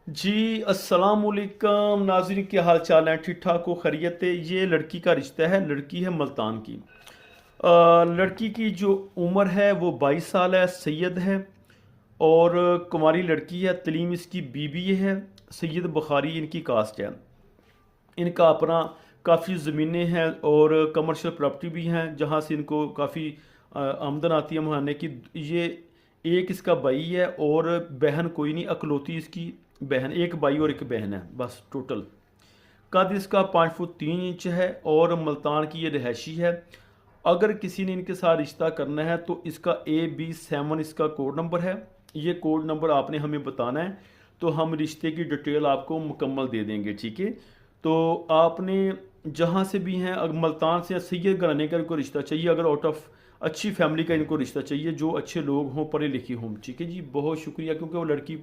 जी अस्सलाम वालेकुम नाज़रीन, क्या हाल चाल है? ठीक ठाक हो? खैरियत है? ये लड़की का रिश्ता है। लड़की है मुल्तान की। लड़की की जो उम्र है वो 22 साल है। सैयद है और कुंवारी लड़की है। तलीम इसकी बीबी है। सैयद बुखारी इनकी कास्ट है। इनका अपना काफ़ी ज़मीनें हैं और कमर्शियल प्रॉपर्टी भी हैं जहाँ से इनको काफ़ी आमदन आती है महीने की। ये एक इसका भाई है और बहन कोई नहीं, अकलौती इसकी बहन। एक भाई और एक बहन है बस टोटल। कद इसका 5 फुट 3 इंच है और मुल्तान की ये रहायशी है। अगर किसी ने इनके साथ रिश्ता करना है तो इसका AB7 इसका कोड नंबर है। ये कोड नंबर आपने हमें बताना है तो हम रिश्ते की डिटेल आपको मुकम्मल दे देंगे, ठीक है? तो आपने जहाँ से भी हैं, अगर मुल्तान से सैयद घराने का इनको रिश्ता चाहिए, अगर आउट ऑफ अच्छी फैमिली का इनको रिश्ता चाहिए, जो अच्छे लोग हों, पढ़े लिखे हों, ठीक है जी। बहुत शुक्रिया, क्योंकि वो लड़की